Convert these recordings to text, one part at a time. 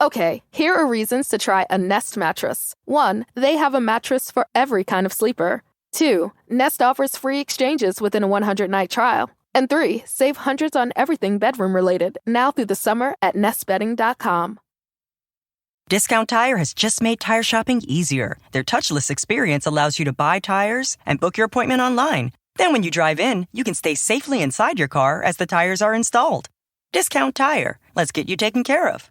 Okay, here are reasons to try a Nest mattress. 1, they have a mattress for every kind of sleeper. 2, Nest offers free exchanges within a 100-night trial. And 3, save hundreds on everything bedroom-related now through the summer at nestbedding.com. Discount Tire has just made tire shopping easier. Their touchless experience allows you to buy tires and book your appointment online. Then when you drive in, you can stay safely inside your car as the tires are installed. Discount Tire. Let's get you taken care of.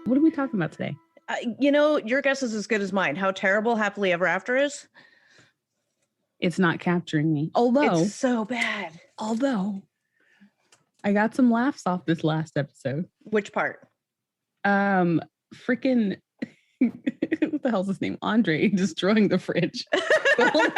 What are we talking about today? Your guess is as good as mine. How terrible Happily Ever After is. It's not capturing me. Although it's so bad. Although I got some laughs off this last episode. Which part? Freaking what the hell's his name? Andre destroying the fridge. Hold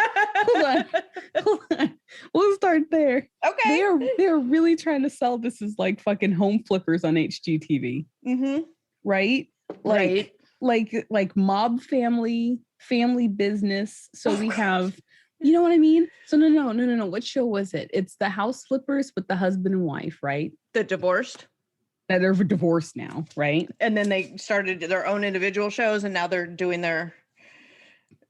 on. We'll start there. Okay. They're really trying to sell this as like fucking home flippers on HGTV. Mm-hmm. Right? Like mob family business. So we have, you know what I mean? So no. What show was it? It's the house flippers with the husband and wife, right? The divorced. That they're divorced now, right? And then they started their own individual shows, and now they're doing their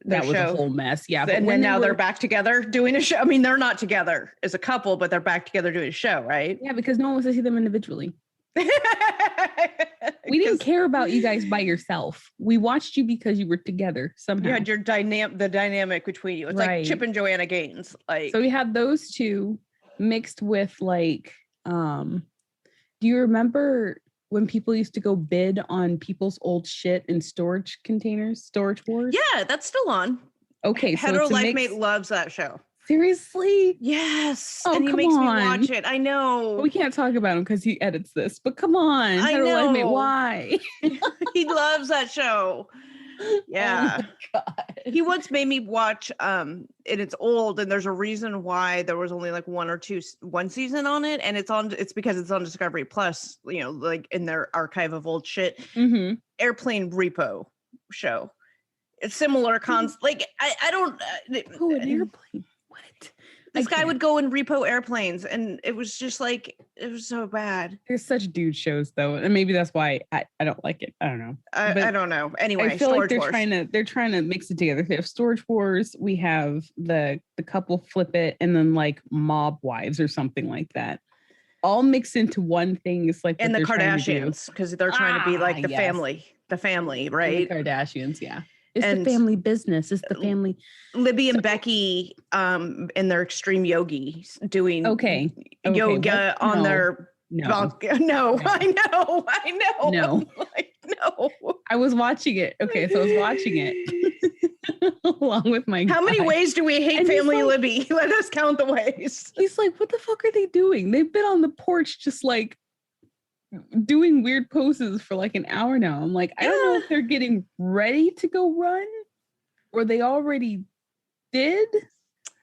that was show. A whole mess. Yeah. And then now they're back together doing a show. I mean, they're not together as a couple, but they're back together doing a show, right? Yeah, because no one wants to see them individually. We didn't care about you guys by yourself. We watched you because you were together somehow. You had your the dynamic between you. It's right. Like Chip and Joanna Gaines. So we had those two mixed with do you remember when people used to go bid on people's old shit in storage containers, Storage Wars? Yeah, that's still on. Okay. So Hetero Life Mate loves that show. Seriously? Yes. Oh, and he makes me watch it. I know. We can't talk about him because he edits this, but come on. I know. Life Mate, why? He loves that show. Yeah. Oh my God. He once made me watch, and it's old, and there's a reason why there was only like one season on it, and it's because it's on Discovery Plus, like in their archive of old shit. Mm-hmm. Airplane Repo show. It's similar concept. Like I don't. An airplane. What? This guy would go and repo airplanes, and it was just like, it was so bad. There's such dude shows though, and maybe that's why I don't like it. I don't know. I don't know. Anyway, I feel like they're trying to mix it together. They have Storage Wars. We have the couple flip it, and then like Mob Wives or something like that. All mixed into one thing. It's like and the Kardashians, because they're trying to be like the family, right? The Kardashians, yeah. It's the family business. It's the family. Libby and Becky, in their extreme yogis doing yoga on their. No, I know. No. No. I was watching it. Okay, so I was watching it along with my. How many ways do we hate family Libby? Let us count the ways. He's like, what the fuck are they doing? They've been on the porch just like doing weird poses for like an hour now. I'm like, I don't know if they're getting ready to go run or they already did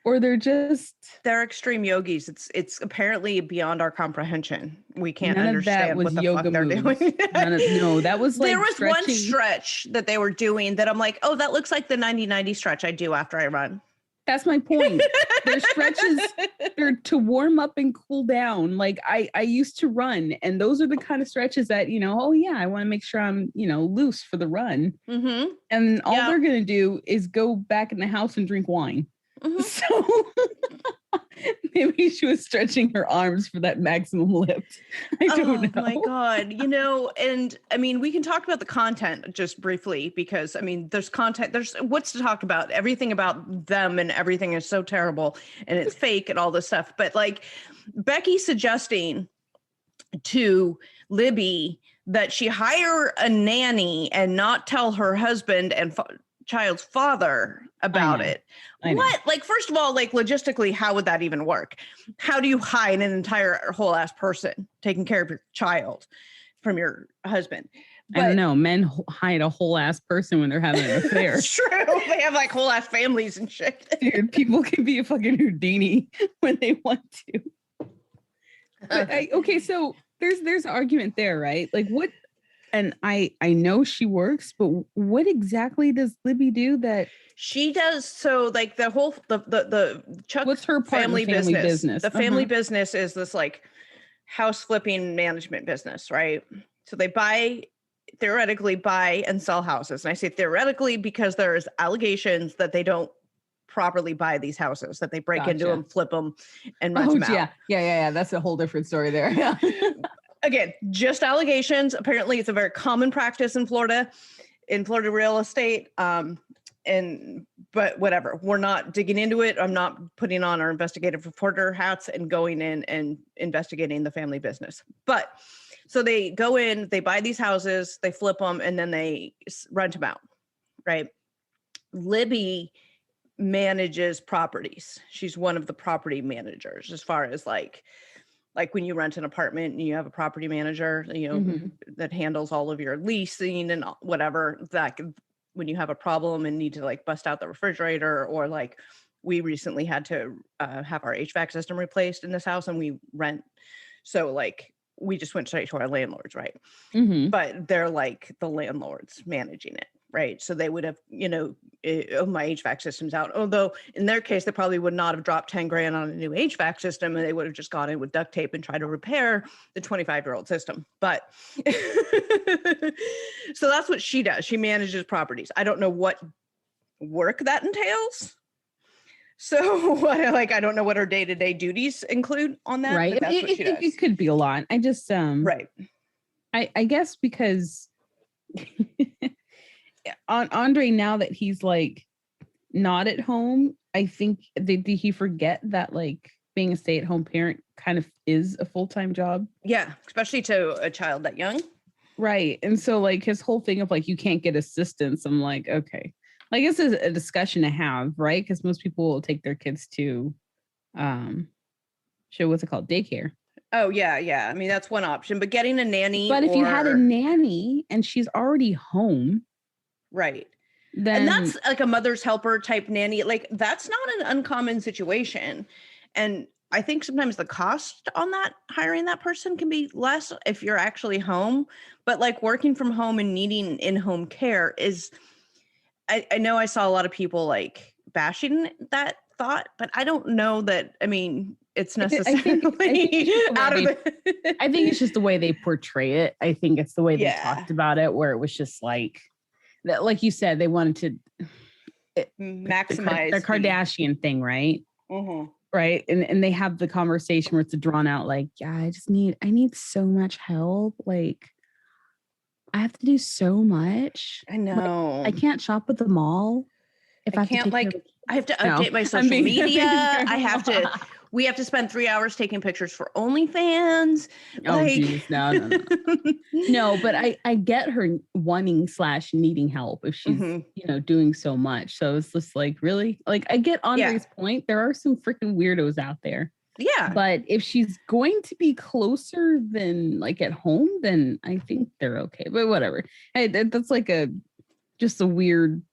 or they're extreme yogis. It's apparently beyond our comprehension. We can't understand what the yoga fuck they're moves. doing. No, that was like there was stretching. One stretch that they were doing that I'm like, oh, that looks like the 90-90 stretch I do after I run. That's my point. Their stretches, they're to warm up and cool down. Like I used to run, and those are the kind of stretches that, I want to make sure I'm, loose for the run. Mm-hmm. And all they're going to do is go back in the house and drink wine. Mm-hmm. So maybe she was stretching her arms for that maximum lift. I don't know. Oh my God. And I mean, we can talk about the content just briefly because there's content, there's what's to talk about. Everything about them and everything is so terrible and it's fake and all this stuff. But like Becky suggesting to Libby that she hire a nanny and not tell her husband and child's father about it. What? Like, first of all, like logistically, how would that even work? How do you hide an entire whole ass person taking care of your child from your husband? But, I don't know. Men hide a whole ass person when they're having an affair. It's true. They have like whole ass families and shit. Dude, people can be a fucking Houdini when they want to. But okay, so there's an argument there, right? Like what? And I know she works, but what exactly does Libby do that she does? So like the whole the Chuck, what's her part family in the family business? The family business is this like house flipping management business, right? So they theoretically buy and sell houses. And I say theoretically because there's allegations that they don't properly buy these houses, that they break into them, flip them, and rent them out. Yeah. That's a whole different story there. Yeah. Again, just allegations. Apparently it's a very common practice in Florida real estate. But whatever, we're not digging into it. I'm not putting on our investigative reporter hats and going in and investigating the family business. But so they go in, they buy these houses, they flip them, and then they rent them out, right? Libby manages properties. She's one of the property managers as far as like when you rent an apartment and you have a property manager, that handles all of your leasing and whatever, that when you have a problem and need to like bust out the refrigerator, or like we recently had to have our HVAC system replaced in this house and we rent. So like we just went straight to our landlords, right? But they're like the landlords managing it, right? So they would have, my HVAC system's out. Although in their case, they probably would not have dropped 10 grand on a new HVAC system, and they would have just gone in with duct tape and tried to repair the 25-year-old system. But so that's what she does. She manages properties. I don't know what work that entails. So I don't know what her day-to-day duties include on that. Right. That's what she does. It could be a lot. I just, right. I guess because on Andre, now that he's like not at home, I think did he forget that like being a stay-at-home parent kind of is a full-time job? Yeah. Especially to a child that young. Right. And so like his whole thing of like, you can't get assistance. I'm like, okay. I guess it's a discussion to have, right? Because most people will take their kids to, daycare. Oh, yeah. I mean, that's one option. But getting a nanny. But if you had a nanny and she's already home. Right. Then... And that's like a mother's helper type nanny. Like that's not an uncommon situation. And I think sometimes the cost on that, hiring that person can be less if you're actually home. But like working from home and needing in-home care is... I know I saw a lot of people like bashing that thought, but I don't know that, I mean, it's necessarily I think it's just the way they portray it. I think it's the way they talked about it, where it was just like that, like you said, they wanted to maximize the Kardashian thing, right? Mm-hmm. Right. And they have the conversation where it's drawn out like, yeah, I need so much help. Like, I have to do so much. I know. Like, I can't shop at the mall. If I can't I have to update my social media. We have to spend 3 hours taking pictures for OnlyFans. Oh, geez. No. No, but I get her wanting / needing help if she's, doing so much. So it's just like, really? Like, I get Andre's point. There are some freaking weirdos out there. Yeah. But if she's going to be closer than like at home, then I think they're okay. But whatever. Hey, that's like just a weird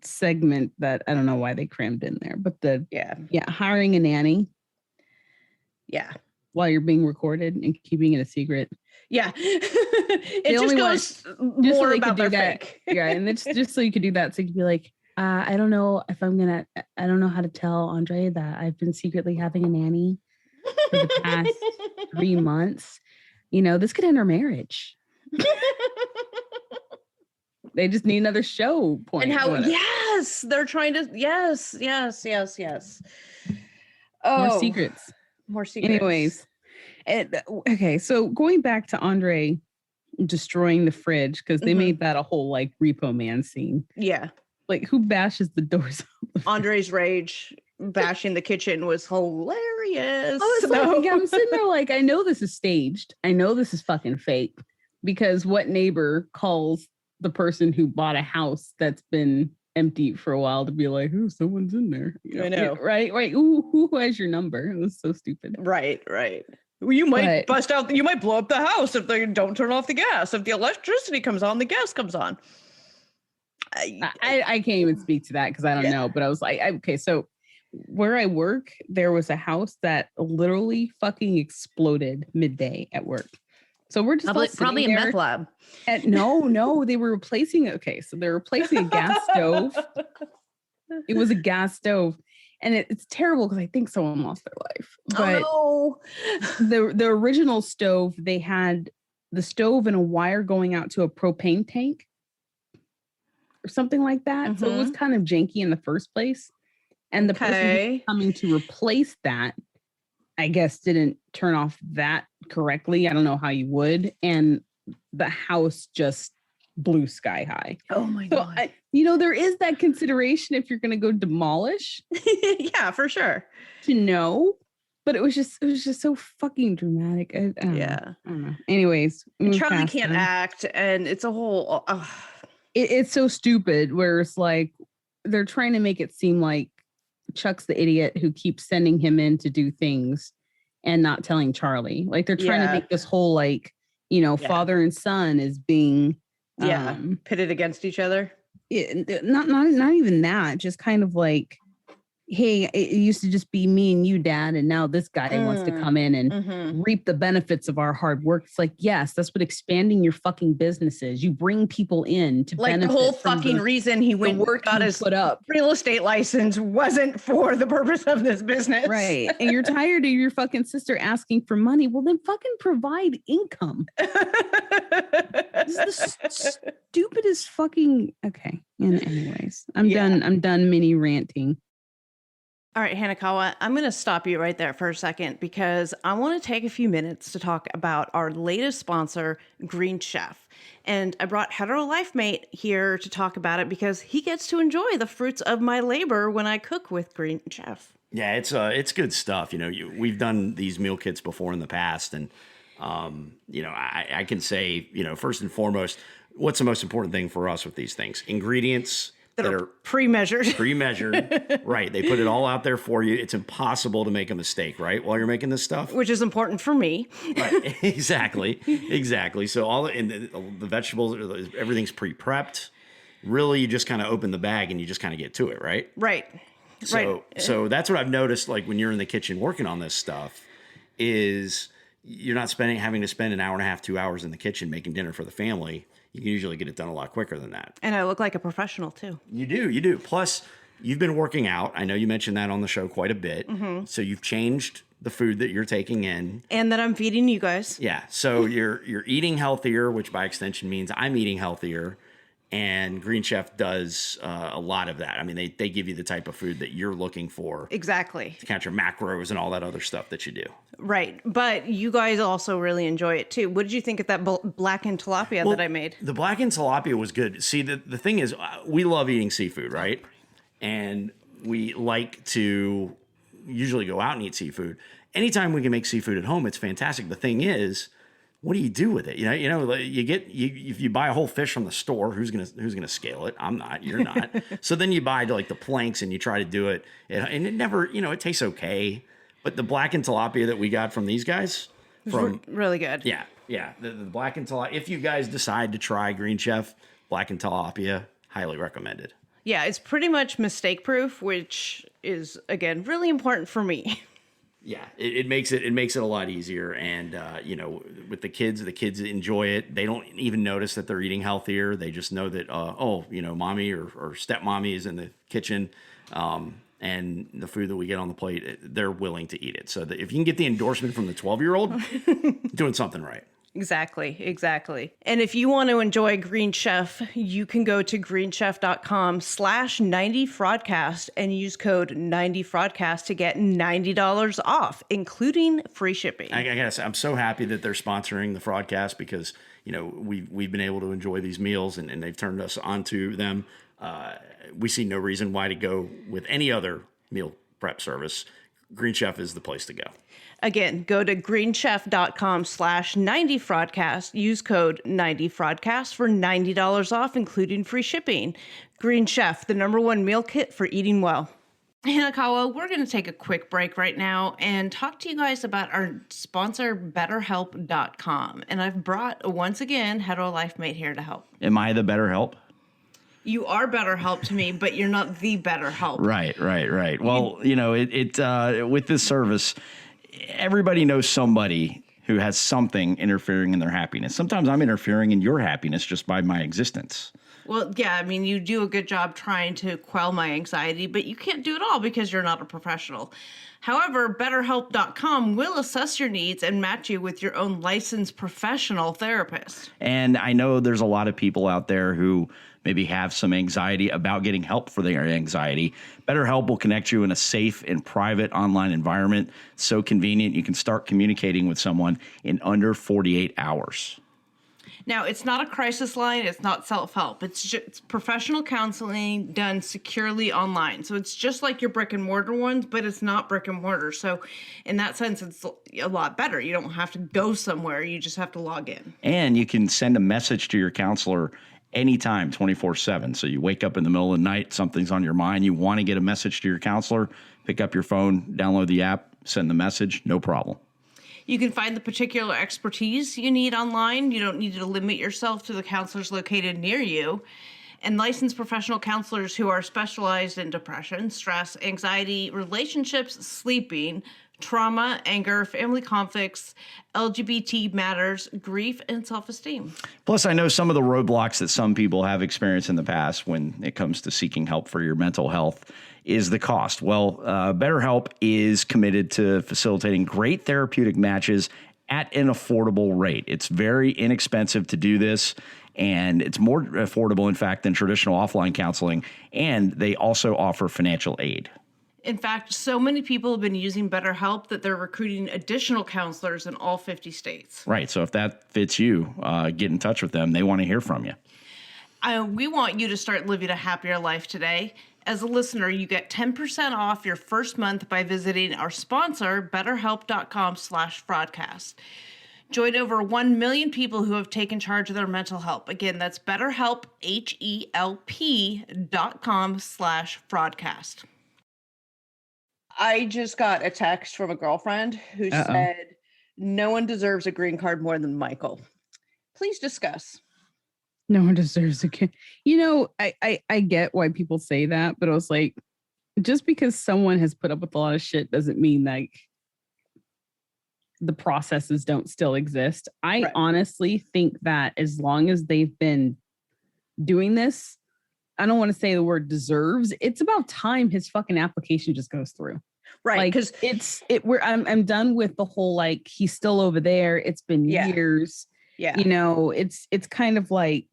segment that I don't know why they crammed in there. But hiring a nanny. Yeah. While you're being recorded and keeping it a secret. Yeah. It just goes more about their fake. Yeah. And it's just so you could do that. So you could be like, I don't know I don't know how to tell Andre that I've been secretly having a nanny for the past 3 months. This could end our marriage. They just need another show point. And how, yes, they're trying to, yes. Oh, More secrets. Anyways. Okay. So going back to Andre destroying the fridge, because they made that a whole like Repo Man scene. Yeah. Like, who bashes the doors? Andre's rage bashing the kitchen was hilarious. I'm sitting there like, I know this is staged. I know this is fucking fake. Because what neighbor calls the person who bought a house that's been empty for a while to be like, "Ooh, someone's in there." I know. Yeah, right. Ooh, who has your number? It was so stupid. Right. Well, you might you might blow up the house if they don't turn off the gas. If the electricity comes on, the gas comes on. I can't even speak to that because I don't know. But I was like, okay, so where I work, there was a house that literally fucking exploded midday at work. So we're just probably a meth lab. No, they were replacing. Okay, so they're replacing a gas stove. It was a gas stove, and it's terrible because I think someone lost their life. But the original stove, they had the stove and a wire going out to a propane tank or something like that. Mm-hmm. So it was kind of janky in the first place. And the person coming to replace that, I guess, didn't turn off that correctly. I don't know how you would. And the house just blew sky high. Oh my God. There is that consideration if you're going to go demolish. Yeah, for sure. To know. But it was just so fucking dramatic. I don't know. Anyways. Charlie can't act. And it's a whole. It's so stupid where it's like they're trying to make it seem like Chuck's the idiot who keeps sending him in to do things and not telling Charlie. Like they're trying to make this whole father and son is being pitted against each other. Not even that. Just kind of like, hey, it used to just be me and you, Dad, and now this guy wants to come in and reap the benefits of our hard work. It's like, yes, that's what expanding your fucking business is. You bring people in to like benefit the whole fucking reason he went and got his real estate license wasn't for the purpose of this business. Right. And you're tired of your fucking sister asking for money. Well, then fucking provide income. This is the stupidest fucking. Okay. And anyways, I'm done mini ranting. All right, Hanakawa, I'm going to stop you right there for a second because I want to take a few minutes to talk about our latest sponsor, Green Chef. And I brought Hetero Life Mate here to talk about it because he gets to enjoy the fruits of my labor when I cook with Green Chef. Yeah, it's good stuff. We've done these meal kits before in the past, and I can say, first and foremost, what's the most important thing for us with these things? Ingredients that are pre-measured. Right. They put it all out there for you. It's impossible to make a mistake, right? While you're making this stuff. Which is important for me. Right. Exactly. So all the vegetables, everything's pre-prepped. Really, you just kind of open the bag and you just kind of get to it, right? Right. So that's what I've noticed, like when you're in the kitchen working on this stuff, is you're not having to spend an hour and a half, 2 hours in the kitchen making dinner for the family. You can usually get it done a lot quicker than that. And I look like a professional too. You do. Plus, you've been working out. I know you mentioned that on the show quite a bit. Mm-hmm. So you've changed the food that you're taking in. And that I'm feeding you guys. Yeah. So you're eating healthier, which by extension means I'm eating healthier. And Green Chef does a lot of that. I mean, they give you the type of food that you're looking for. Exactly. To count your macros and all that other stuff that you do. Right. But you guys also really enjoy it too. What did you think of that blackened tilapia that I made? The blackened tilapia was good. See, the thing is, we love eating seafood, right? And we like to usually go out and eat seafood. Anytime we can make seafood at home, it's fantastic. The thing is, what do you do with it? If you buy a whole fish from the store, who's gonna scale it? I'm not. You're not. So then you buy the planks and you try to do it, and it never, it tastes okay. But the blackened tilapia that we got from these guys, really good. Yeah. The blackened tilapia. If you guys decide to try Green Chef blackened tilapia, highly recommended. Yeah, it's pretty much mistake proof, which is again really important for me. Yeah, it makes it a lot easier, and with the kids enjoy it. They don't even notice that they're eating healthier. They just know that mommy or stepmommy is in the kitchen, and the food that we get on the plate, they're willing to eat it. So if you can get the endorsement from the 12-year-old, doing something right. Exactly. And if you want to enjoy Green Chef, you can go to greenchef.com/90fraudcast and use code 90fraudcast to get $90 off, including free shipping. I guess I'm so happy that they're sponsoring the Fraudcast because, we've been able to enjoy these meals and they've turned us onto them. We see no reason why to go with any other meal prep service. Green Chef is the place to go. Again, go to greenchef.com/90fraudcast. Use code 90fraudcast for $90 off, including free shipping. Green Chef, the #1 meal kit for eating well. Hanakawa, we're going to take a quick break right now and talk to you guys about our sponsor, BetterHelp.com. And I've brought, once again, Hetero Life Mate here to help. Am I the BetterHelp? You are BetterHelp to me, but you're not the BetterHelp. Right. Well, with this service, everybody knows somebody who has something interfering in their happiness. Sometimes I'm interfering in your happiness just by my existence. Well, yeah, I mean, you do a good job trying to quell my anxiety, but you can't do it all because you're not a professional. However, BetterHelp.com will assess your needs and match you with your own licensed professional therapist. And I know there's a lot of people out there who maybe have some anxiety about getting help for their anxiety. BetterHelp will connect you in a safe and private online environment. So convenient, you can start communicating with someone in under 48 hours. Now, it's not a crisis line. It's not self-help. It's professional counseling done securely online. So it's just like your brick and mortar ones, but it's not brick and mortar. So in that sense, it's a lot better. You don't have to go somewhere. You just have to log in. And you can send a message to your counselor anytime, 24/7. So you wake up in the middle of the night, something's on your mind, you want to get a message to your counselor, pick up your phone, download the app, send the message, no problem. You can find the particular expertise you need online. You don't need to limit yourself to the counselors located near you. And licensed professional counselors who are specialized in depression, stress, anxiety, relationships, sleeping, trauma, anger, family conflicts, LGBT matters, grief, and self-esteem. Plus, I know some of the roadblocks that some people have experienced in the past when it comes to seeking help for your mental health is the cost. Well, BetterHelp is committed to facilitating great therapeutic matches at an affordable rate. It's very inexpensive to do this, and it's more affordable, in fact, than traditional offline counseling, and they also offer financial aid. In fact, so many people have been using BetterHelp that they're recruiting additional counselors in all 50 states. Right. So if that fits you, get in touch with them. They want to hear from you. We want you to start living a happier life today. As a listener, you get 10% off your first month by visiting our sponsor, BetterHelp.com/fraudcast. Join over 1 million people who have taken charge of their mental health. Again, that's BetterHelp, HELP.com/fraudcast. I just got a text from a girlfriend who said, no one deserves a green card more than Michael. Please discuss. No one deserves a kid. I get why people say that, but I was like, just because someone has put up with a lot of shit doesn't mean like the processes don't still exist. I honestly think that as long as they've been doing this, I don't want to say the word deserves. It's about time his fucking application just goes through. Right. Because I'm done with the whole, like, he's still over there. It's been years. Yeah. It's kind of like,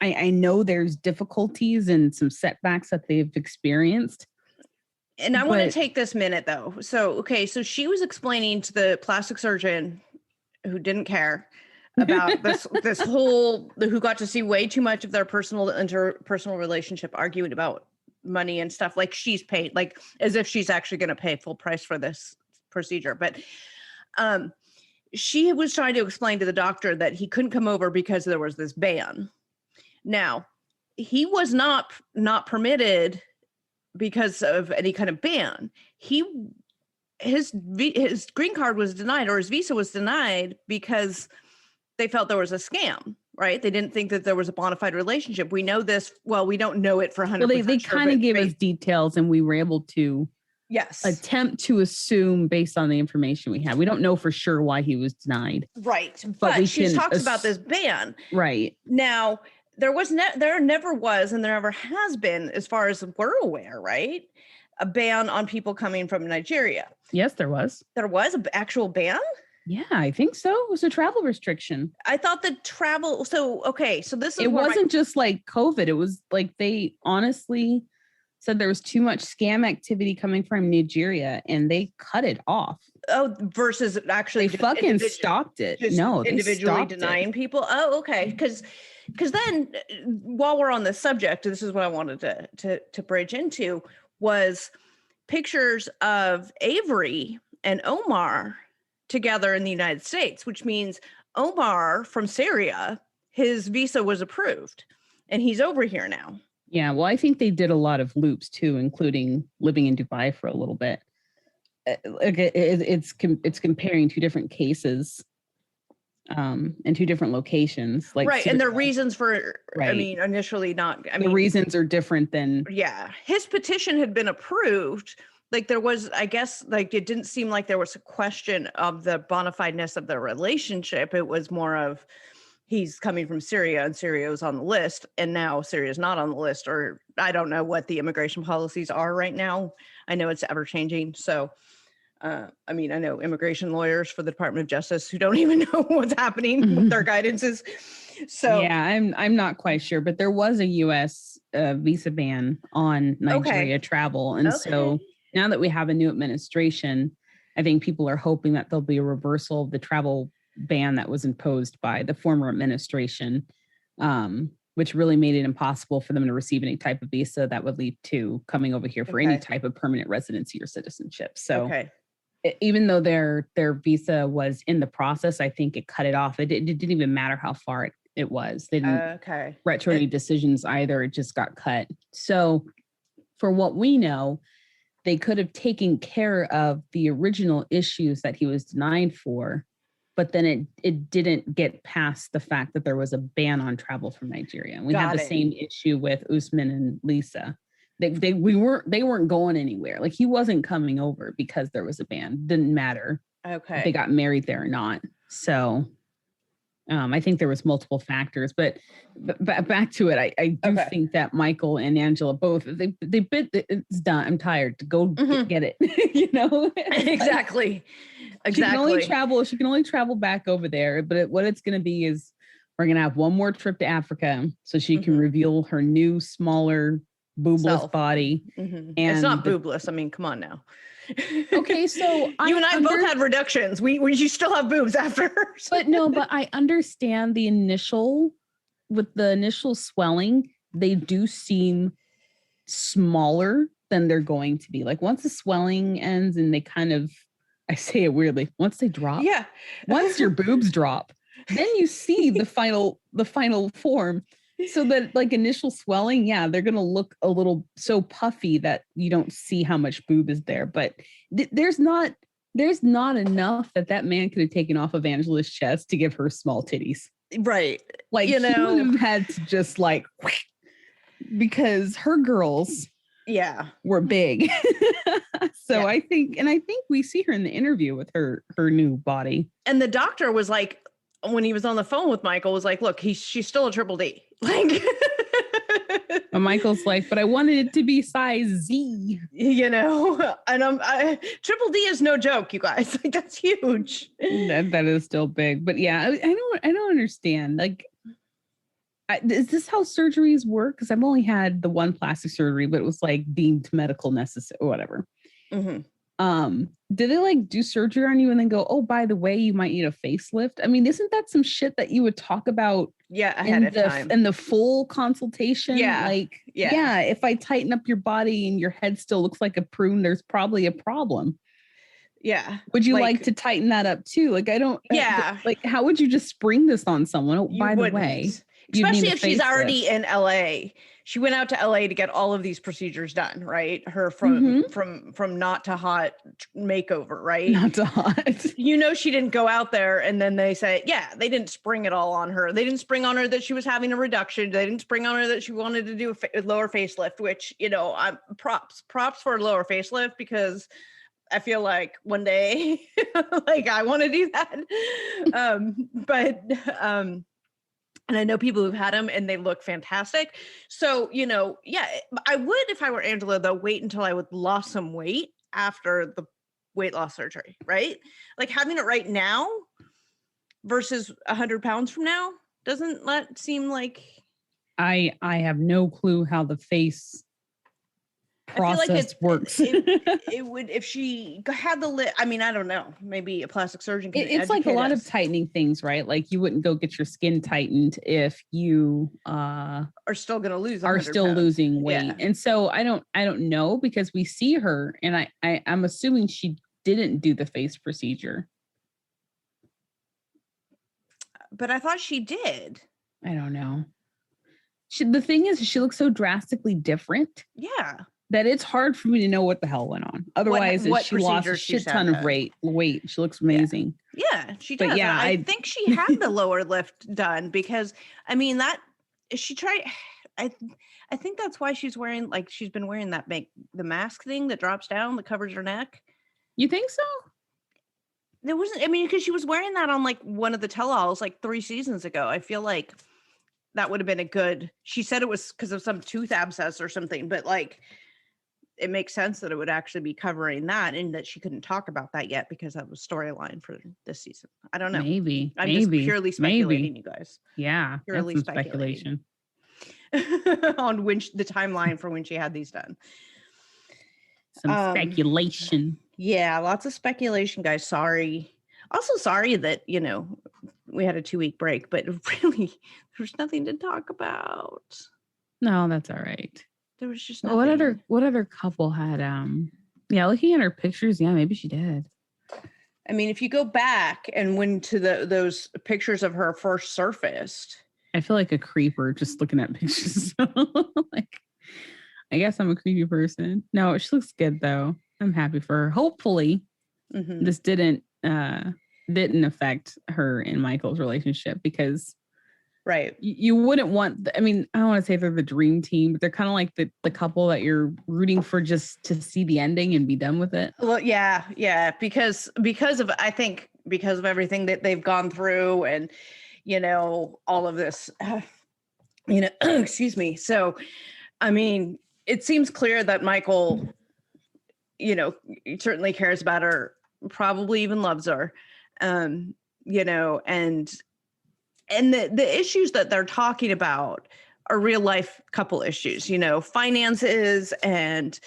I know there's difficulties and some setbacks that they've experienced. And I want to take this minute though. So she was explaining to the plastic surgeon who didn't care about this whole, who got to see way too much of their interpersonal relationship, arguing about money and stuff, like she's paid, like as if she's actually going to pay full price for this procedure. But she was trying to explain to the doctor that he couldn't come over because there was this ban. Now, he was not permitted because of any kind of ban. His green card was denied, or his visa was denied, because they felt there was a scam, right? They didn't think that there was a bona fide relationship. We know this. Well, we don't know it for 100%. Well, they kind of gave us details, and we were able to attempt to assume based on the information we had. We don't know for sure why he was denied. Right. But she talks about this ban. Right. Now, there never was, and there never has been, as far as we're aware, right? A ban on people coming from Nigeria. Yes, there was. There was an actual ban? Yeah, I think so. It was a travel restriction. I thought the travel. So this is. It wasn't just like COVID. It was like they honestly said there was too much scam activity coming from Nigeria, and they cut it off. Oh, versus actually they fucking stopped it. No, they individually denying people. Oh, okay. Because then, while we're on this subject, this is what I wanted to bridge into was pictures of Avery and Omar together in the United States, which means Omar from Syria, his visa was approved and he's over here now. Yeah, well, I think they did a lot of loops too, including living in Dubai for a little bit. It's comparing two different cases and two different locations. Like right, and their reasons for, right. I mean, initially not. I mean, the reasons are different than. Yeah, his petition had been approved. Like there was, I guess, like it didn't seem like there was a question of the bona fideness of their relationship. It was more of he's coming from Syria and Syria was on the list and now Syria is not on the list, or I don't know what the immigration policies are right now. I know it's ever changing. So, I mean, I know immigration lawyers for the Department of Justice who don't even know what's happening with their guidances. So yeah, I'm not quite sure, but there was a U.S. Visa ban on Nigeria travel. And so now that we have a new administration, I think people are hoping that there'll be a reversal of the travel ban that was imposed by the former administration, which really made it impossible for them to receive any type of visa that would lead to coming over here for any type of permanent residency or citizenship. So even though their visa was in the process, I think it cut it off. It didn't even matter how far it was. They didn't retro any decisions either. It just got cut. So for what we know, they could have taken care of the original issues that he was denied for, but then it didn't get past the fact that there was a ban on travel from Nigeria. And we had the same issue with Usman and Lisa. They weren't going anywhere. Like he wasn't coming over because there was a ban. Didn't matter if they got married there or not. So I think there was multiple factors, but back to it. I do think that Michael and Angela both they bit it's done. I'm tired to go get it. You know exactly. She can only travel. She can only travel back over there. But what it's going to be is we're going to have one more trip to Africa so she can reveal her new smaller boobless body. And it's not boobless. I mean, come on now. Okay, so you and I both had reductions. You still have boobs after. But I understand the initial swelling, they do seem smaller than they're going to be. Like once the swelling ends and they kind of, I say it weirdly, once they drop. Yeah. Once your boobs drop, then you see the final form. So that like initial swelling, yeah, they're going to look a little so puffy that you don't see how much boob is there. But there's not enough that man could have taken off of Angela's chest to give her small titties. Right. Like, he would have had to just like, because her girls were big. So I think we see her in the interview with her new body. And the doctor was like, when he was on the phone with Michael, was like, look, she's still a triple D. Like, and Michael's like, but I wanted it to be size Z, you know, and triple D is no joke, you guys. Like, that's huge. That is still big, but yeah, I don't understand. Like, is this how surgeries work? Because I've only had the one plastic surgery, but it was like deemed medical necessary or whatever. Did they like do surgery on you and then go, oh, by the way, you might need a facelift? I mean, isn't that some shit that you would talk about ahead of time in the full consultation? If I tighten up your body and your head still looks like a prune, there's probably a problem. Would you like to tighten that up too? Like, I don't like, how would you just spring this on someone? Oh, by the way, especially if she's already in LA. She went out to LA to get all of these procedures done, right? Her from not to hot makeover, right? Not to hot. You know, she didn't go out there and then they say, they didn't spring it all on her. They didn't spring on her that she was having a reduction. They didn't spring on her that she wanted to do a lower facelift, which, you know, props for a lower facelift, because I feel like one day, like I want to do that. And I know people who've had them and they look fantastic. So, you know, I would, if I were Angela, though, wait until I would lost some weight after the weight loss surgery, right? Like having it right now versus 100 pounds from now, doesn't that seem like... I have no clue how the face process works. It would, if she had the lip. I mean, I don't know. Maybe a plastic surgeon can It's like a lot of tightening things, right? Like you wouldn't go get your skin tightened if you are still going to lose. Are still pounds. losing weight. Yeah. And so I don't know, because we see her, and I'm assuming she didn't do the face procedure. But I thought she did. I don't know. The thing is, she looks so drastically different. Yeah. That it's hard for me to know what the hell went on. Otherwise, what she lost a shit ton of weight. She looks amazing. Yeah, she does. But yeah, I think she had the lower lift done, because I mean that she tried. I think that's why she's wearing, like, she's been wearing that the mask thing that drops down that covers her neck. You think so? There wasn't. I mean, because she was wearing that on like one of the tell-alls like 3 seasons ago. I feel like that would have been a good. She said it was because of some tooth abscess or something, but like, it makes sense that it would actually be covering that, and that she couldn't talk about that yet because that was storyline for this season. I don't know. Maybe. I'm just purely speculating, you guys. Yeah. Purely speculation on the timeline for when she had these done. Some speculation. Yeah, lots of speculation, guys. Sorry. Also sorry that, we had a 2-week break, but really there's nothing to talk about. No, that's all right. There was just nothing. What other couple had looking at her pictures, maybe she did. I mean, if you go back and went to those pictures of her first surfaced. I feel like a creeper just looking at pictures. Like, I guess I'm a creepy person. No, she looks good though. I'm happy for her. Hopefully this didn't affect her and Michael's relationship, because right. You wouldn't want, I don't want to say they're the dream team, but they're kind of like the couple that you're rooting for just to see the ending and be done with it. Well, yeah. Because of everything that they've gone through, and, all of this, excuse me. So, I mean, it seems clear that Michael, certainly cares about her, probably even loves her, and the issues that they're talking about are real life couple issues, finances and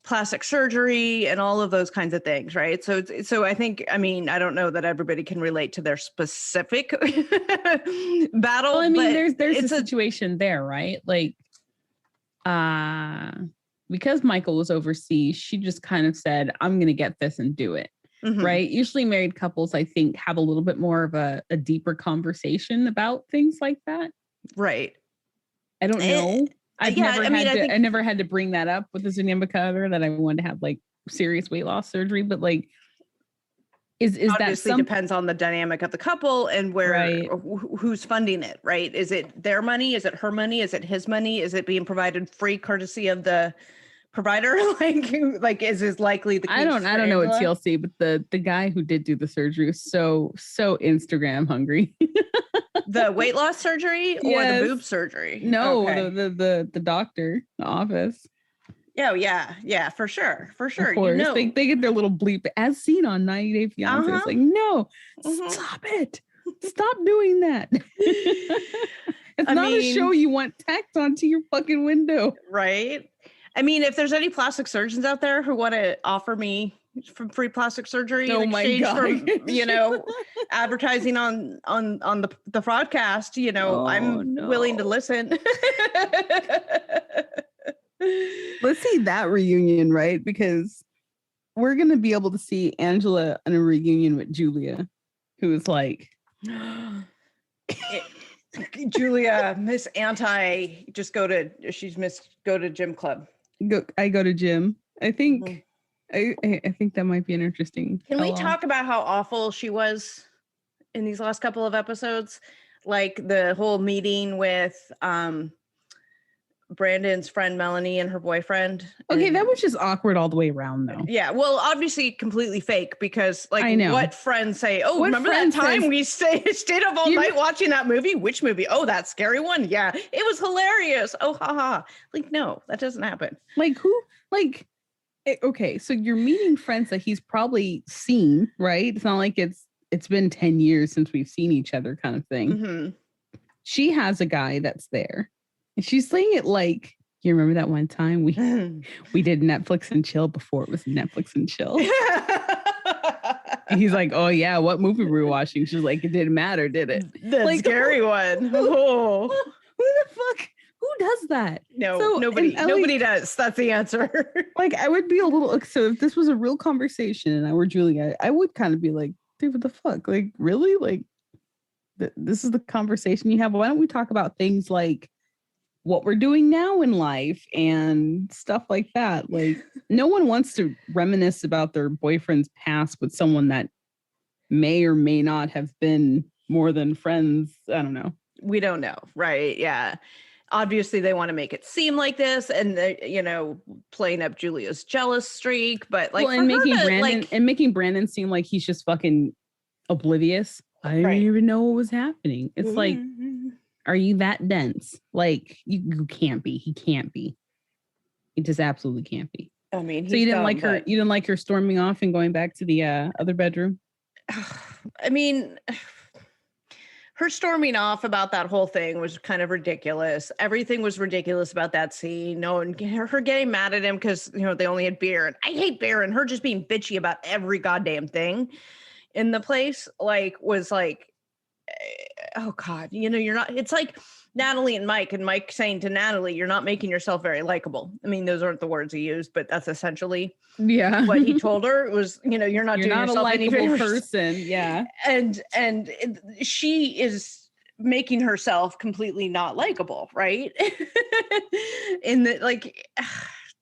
plastic surgery and all of those kinds of things. Right. So I think, I don't know that everybody can relate to their specific battle. Well, there's a situation there, right? Like, because Michael was overseas, she just kind of said, I'm going to get this and do it. Mm-hmm. Right. Usually married couples, I think, have a little bit more of a deeper conversation about things like that. Right. I don't know. I never had to bring that up with the Zunyamba cutter that I wanted to have like serious weight loss surgery. But like, is obviously that depends on the dynamic of the couple and where who's funding it. Right. Is it their money? Is it her money? Is it his money? Is it being provided free courtesy of the provider? like is this likely the case? I don't know what TLC, but the guy who did do the surgery was so Instagram hungry. The weight loss surgery or the boob surgery? No, okay. the doctor, the office. Oh yeah, for sure. Of course. They get their little bleep as seen on 90 Day Fiance. It's like, no, stop it. Stop doing that. It's not a show you want tacked onto your fucking window. Right. If there's any plastic surgeons out there who want to offer me from free plastic surgery in exchange for, advertising on the Fraudcast, I'm willing to listen. Let's see that reunion, right? Because we're going to be able to see Angela in a reunion with Julia, who is like... Julia, Miss Anti, go to gym club. I go to gym. I think I think that might be an interesting. Can we talk about how awful she was in these last couple of episodes? Like the whole meeting with Brandon's friend Melanie and her boyfriend. Okay, that was just awkward all the way around, though. Yeah, well, obviously completely fake, because what friends say? Oh, remember that time we stayed up all night watching that movie? Which movie? Oh, that scary one. Yeah, it was hilarious. Oh, haha. Like, no, that doesn't happen. Like who? Like, okay, so you're meeting friends that he's probably seen, right? It's not like it's been 10 years since we've seen each other, kind of thing. Mm-hmm. She has a guy that's there. And she's saying it like You remember that one time we did Netflix and chill before it was Netflix and chill? He's like, oh yeah, what movie were we watching? She's like, it didn't matter, did it? The like, scary one. Oh. Who the fuck? Who does that? No, So, nobody does. That's the answer. Like, I would be a little, so if this was a real conversation and I were Julia, I would kind of be like, dude, what the fuck? Like, really? Like, this is the conversation you have. Why don't we talk about things like what we're doing now in life and stuff like that? Like, no one wants to reminisce about their boyfriend's past with someone that may or may not have been more than friends. I don't know. We don't know. Right. Yeah. Obviously they want to make it seem like this and playing up Julia's jealous streak, but like, well, and making Brandon seem like he's just fucking oblivious. I didn't even know what was happening. It's like, are you that dense? Like, you can't be. He can't be. It just absolutely can't be. I mean, so you didn't like her. You didn't like her storming off and going back to the other bedroom. I mean, her storming off about that whole thing was kind of ridiculous. Everything was ridiculous about that scene. Her getting mad at him because they only had beer, and I hate beer, and her just being bitchy about every goddamn thing in the place. Like, was like, oh God, you're not. It's like Natalie and Mike saying to Natalie, "You're not making yourself very likable." I mean, those aren't the words he used, but that's essentially what he told her. It was, you're not doing yourself a likable person. Yeah, and she is making herself completely not likable, right? In the like.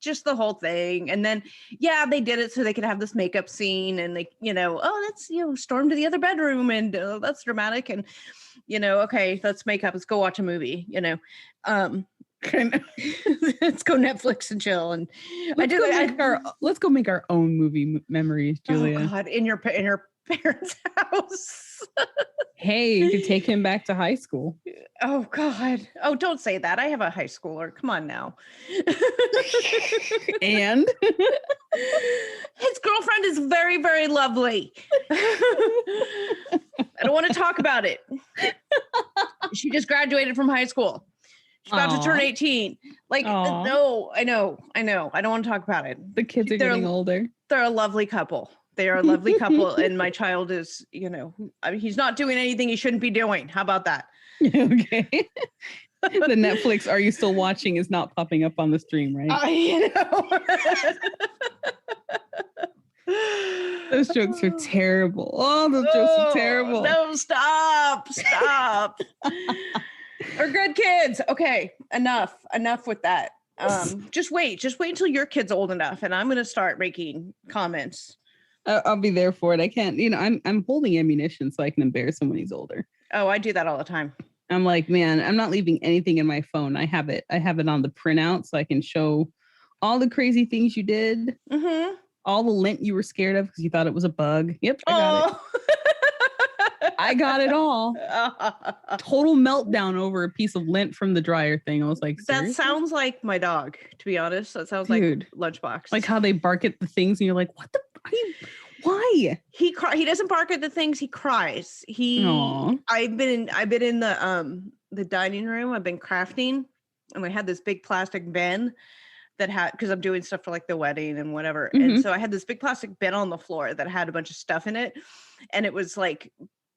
Just the whole thing. And then, they did it so they could have this makeup scene and like, that's, storm to the other bedroom and that's dramatic. And, okay, let's make up, let's go watch a movie, let's go Netflix and chill. And let's go make our own movie memories, Julia. Oh God, in your parents' house. Hey, you could take him back to high school. Oh God. Oh, don't say that. I have a high schooler. Come on now. And his girlfriend is very, very lovely. I don't want to talk about it. She just graduated from high school. She's about to turn 18. Like, no, I know. I don't want to talk about it. The kids are getting older. They're a lovely couple. They are a lovely couple. And my child is, he's not doing anything he shouldn't be doing. How about that? Okay. The Netflix "Are You Still Watching" is not popping up on the stream, right? Those jokes are terrible. Oh, those jokes are terrible. No, stop. We're good kids. Okay, enough with that. Just wait until your kid's old enough, and I'm going to start making comments. I'll be there for it. I can't, I'm holding ammunition so I can embarrass him when he's older. Oh, I do that all the time. I'm like, man, I'm not leaving anything in my phone. I have it on the printout so I can show all the crazy things you did. Mm-hmm. All the lint you were scared of because you thought it was a bug. Yep, I got it. I got it all. Total meltdown over a piece of lint from the dryer thing. I was like, seriously? That sounds like my dog, to be honest. That sounds like Lunchbox. Like how they bark at the things and you're like, what the? Why? He doesn't bark at the things. He cries. I've been in the dining room. I've been crafting, and I had this big plastic bin that had, because I'm doing stuff for like the wedding and whatever. Mm-hmm. And so I had this big plastic bin on the floor that had a bunch of stuff in it, and it was like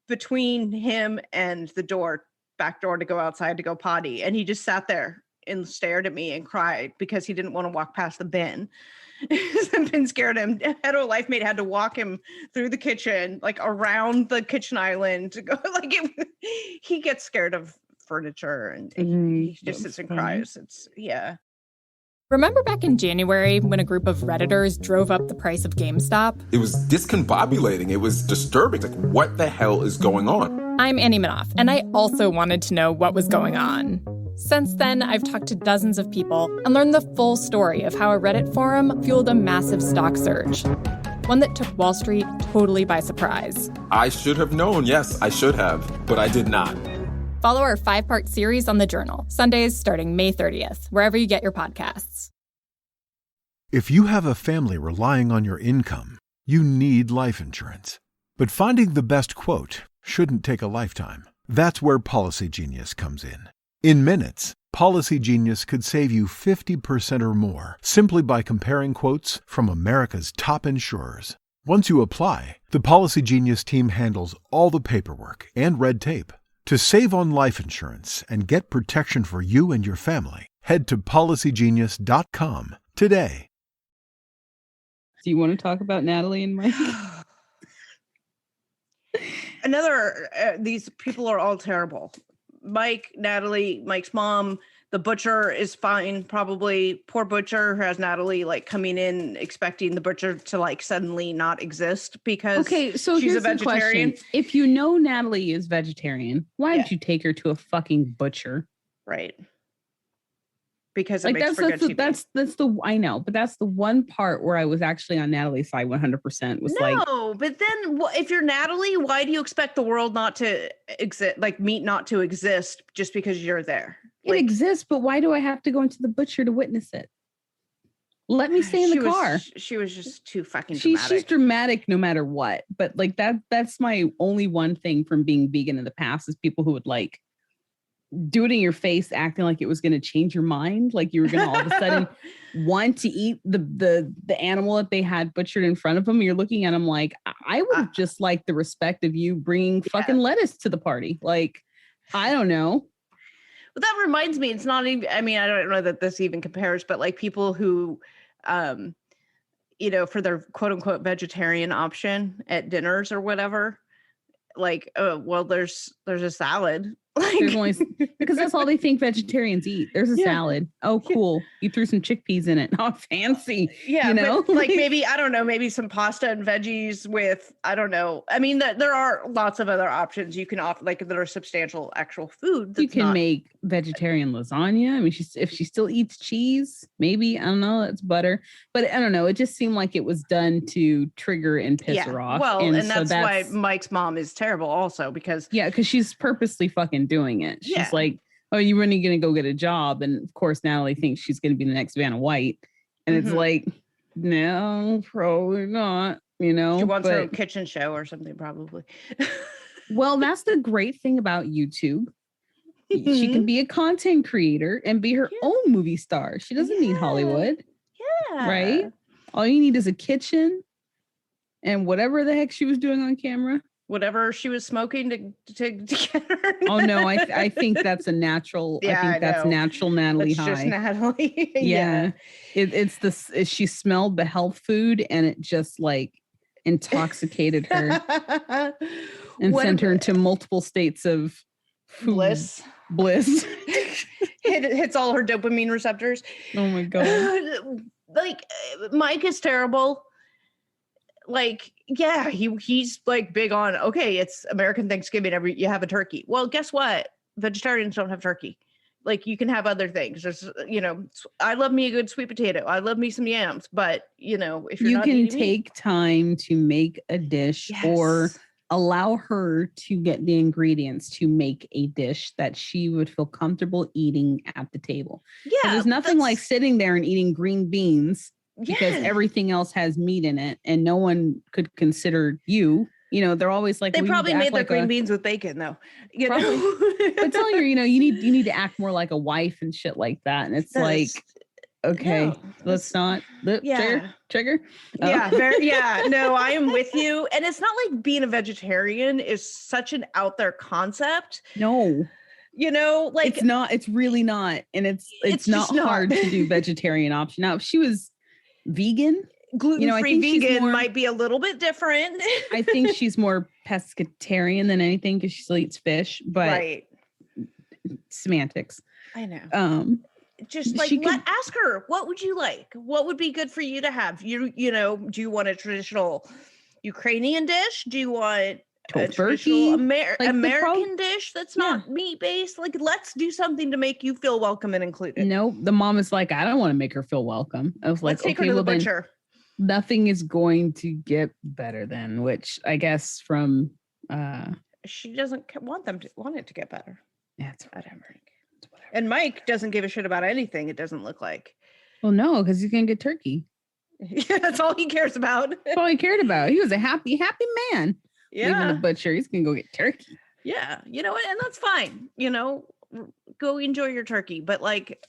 between him and the back door to go outside to go potty, and he just sat there and stared at me and cried because he didn't want to walk past the bin. The bin scared him. Hetero Life Mate had to walk him through the kitchen, like around the kitchen island to go. Like he gets scared of furniture and he just sits and cries. Remember back in January when a group of Redditors drove up the price of GameStop? It was discombobulating. It was disturbing. Like, what the hell is going on? I'm Annie Minoff, and I also wanted to know what was going on. Since then, I've talked to dozens of people and learned the full story of how a Reddit forum fueled a massive stock surge. One that took Wall Street totally by surprise. I should have known. Yes, I should have, but I did not. Follow our 5-part series on The Journal, Sundays starting May 30th, wherever you get your podcasts. If you have a family relying on your income, you need life insurance. But finding the best quote shouldn't take a lifetime. That's where Policy Genius comes in. In minutes, Policy Genius could save you 50% or more simply by comparing quotes from America's top insurers. Once you apply, the Policy Genius team handles all the paperwork and red tape. To save on life insurance and get protection for you and your family, head to policygenius.com today. Do you want to talk about Natalie and Mike? These people are all terrible. Mike, Natalie, Mike's mom, the butcher is fine. Probably poor butcher who has Natalie like coming in expecting the butcher to like suddenly not exist because she's a vegetarian. If you know Natalie is vegetarian, why did you take her to a fucking butcher? Right. Because it like makes for good TV. that's the I know, but that's the one part where I was actually on Natalie's side 100%. But then if you're Natalie, why do you expect the world not to exist, like meat not to exist just because you're there? It exists, but why do I have to go into the butcher to witness it? Let me stay in the car. She was just too fucking dramatic. She's dramatic no matter what. But like that's my only one thing from being vegan in the past is people who would like do it in your face, acting like it was going to change your mind. Like you were going to all of a sudden want to eat the animal that they had butchered in front of them. You're looking at them like, I would have just liked the respect of you bringing fucking lettuce to the party. Like, I don't know. But that reminds me, it's not even, I mean, I don't know that this even compares, but like people who, for their quote unquote vegetarian option at dinners or whatever, like, there's a salad. Like, there's only because that's all they think vegetarians eat. There's a salad. Oh, cool. You threw some chickpeas in it. Oh, fancy. Yeah, but like maybe, I don't know, maybe some pasta and veggies with, I don't know. I mean, there are lots of other options you can offer, like that are substantial actual food. You can make vegetarian lasagna. I mean, if she still eats cheese, maybe, I don't know, that's butter. But I don't know. It just seemed like it was done to trigger and piss her off. Well, and that's why Mike's mom is terrible also because she's purposely fucking doing it. She's like, oh, you're really gonna go get a job, and of course Natalie thinks she's gonna be the next Vanna White, and it's like, no, probably not. She wants her own kitchen show or something, probably. Well, that's the great thing about YouTube. She can be a content creator and be her own movie star. She doesn't need Hollywood. Yeah, right. All you need is a kitchen and whatever the heck she was doing on camera. Whatever she was smoking to get her. Oh no, I think that's a natural. I think that's natural Natalie high. Just Natalie. Yeah. It's she smelled the health food and it just like intoxicated her and sent her into multiple states of bliss. Hits all her dopamine receptors. Oh my god. Like Mike is terrible. Like, yeah, he's like big on, okay, it's American Thanksgiving, you have a turkey. Well, guess what? Vegetarians don't have turkey. Like, you can have other things. There's, I love me a good sweet potato. I love me some yams. But, if you're not eating meat, take time to make a dish or allow her to get the ingredients to make a dish that she would feel comfortable eating at the table. Yeah. There's nothing like sitting there and eating green beans because everything else has meat in it and no one could consider you. They're always like, they probably made their green beans with bacon though. But telling her, you need to act more like a wife and shit like that. And it's like, okay, let's not trigger. No, I am with you. And it's not like being a vegetarian is such an out there concept. No. Like it's really not. And it's not hard to do vegetarian option. Now, if she was vegan, gluten-free vegan might be a little bit different. I think she's more pescatarian than anything because she still eats fish, but semantics. I know. Just like ask her, what would you like? What would be good for you to have? Do you want a traditional Ukrainian dish? Do you want a traditional American dish that's not meat-based? Like, let's do something to make you feel welcome and included. No, the mom is like, I don't want to make her feel welcome. I was like, take her to the butcher. Nothing is going to get better then, which I guess from she doesn't want it to get better. Yeah, it's whatever. And Mike doesn't give a shit about anything, it doesn't look like. Well, no, because he's gonna get turkey. Yeah, that's all he cares about. That's all he cared about. He was a happy man. Yeah. Leaving the butcher, he's gonna go get turkey. Yeah, and that's fine. go enjoy your turkey, but like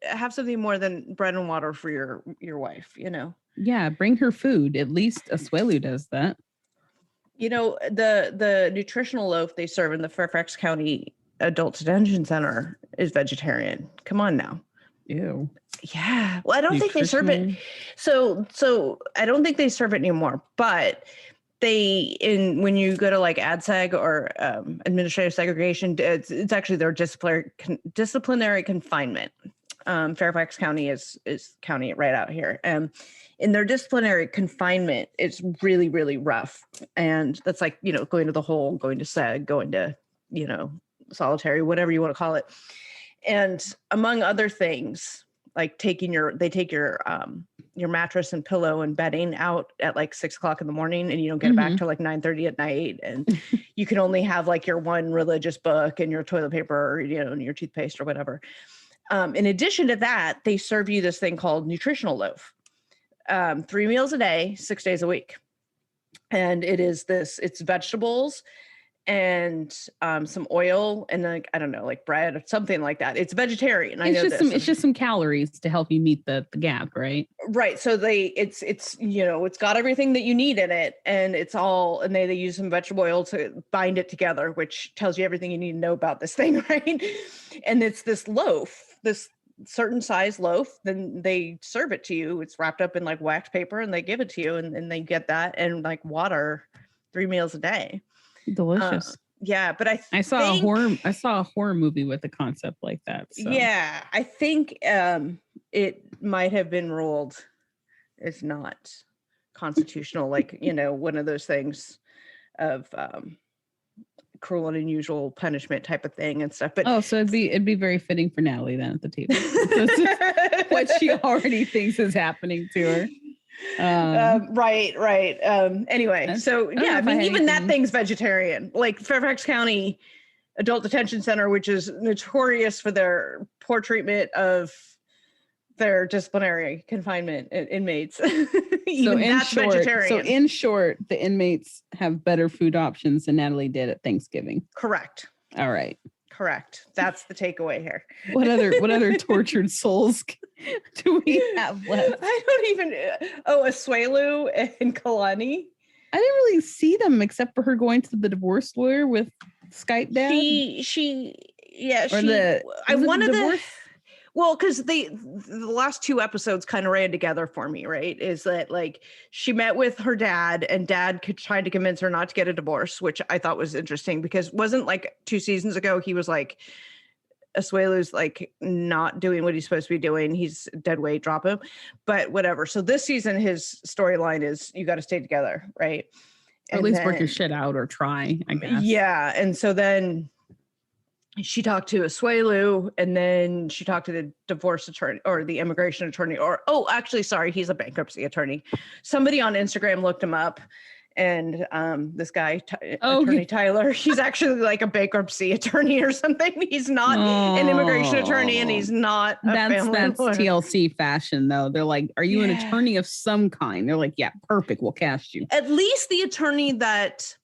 have something more than bread and water for your wife, you know? Yeah, bring her food. At least Asuelu does that. You know, the nutritional loaf they serve in the Fairfax County Adult Detention Center is vegetarian. Come on now. Ew. Yeah. Well, I don't think they serve it. So I don't think they serve it anymore, but when you go to like ADSEG or administrative segregation, it's actually their disciplinary confinement. Fairfax County is county right out here. In their disciplinary confinement, it's really, really rough. And that's like, you know, going to the hole, going to SEG, going to, you know, solitary, whatever you want to call it. And among other things, like they take your mattress and pillow and bedding out at like 6 o'clock in the morning, and you don't get it back till like 9:30 at night. And you can only have like your one religious book and your toilet paper, or, you know, and your toothpaste or whatever. In addition to that, they serve you this thing called nutritional loaf, 3 meals a day, 6 days a week. And it's vegetables and some oil and like, I don't know, like bread or something like that. It's vegetarian. It's just some calories to help you meet the gap, right? Right. So it's you know, it's got everything that you need in it, and it's all, and they use some vegetable oil to bind it together, which tells you everything you need to know about this thing, right? And it's this loaf, this certain size loaf, then they serve it to you. It's wrapped up in like wax paper, and they give it to you, and they get that and like water 3 meals a day. Delicious. Yeah, but I saw a horror movie with a concept like that. So. Yeah, I think it might have been ruled as not constitutional, like, you know, one of those things of cruel and unusual punishment type of thing and stuff. But so it'd be very fitting for Natalie then at the table. What she already thinks is happening to her. Right. Anyway, so yeah, I mean, even that thing's vegetarian. Like Fairfax County Adult Detention Center, which is notorious for their poor treatment of their disciplinary confinement inmates. Vegetarian. In short, the inmates have better food options than Natalie did at Thanksgiving. Correct. All right. Correct. That's the takeaway here. What other tortured souls do we have left? I don't even. Asuelu and Kalani. I didn't really see them except for her going to the divorce lawyer with Skype Dad. Well, because the last 2 episodes kind of ran together for me, right? Is that like she met with her dad, and dad tried to convince her not to get a divorce, which I thought was interesting, because wasn't like 2 seasons ago he was like, Asuelu's like not doing what he's supposed to be doing. He's dead weight, drop him. But whatever. So this season his storyline is you got to stay together, right? Or at least work your shit out or try, I guess. Yeah, and so then she talked to Asuelu, and then she talked to the divorce attorney or the immigration attorney, he's a bankruptcy attorney. Somebody on Instagram looked him up, and this guy, attorney Tyler, he's actually like a bankruptcy attorney or something. He's not an immigration attorney, and he's not that's lawyer. TLC fashion, though. They're like, are you an attorney of some kind? They're like, yeah, perfect, we'll cast you. At least the attorney that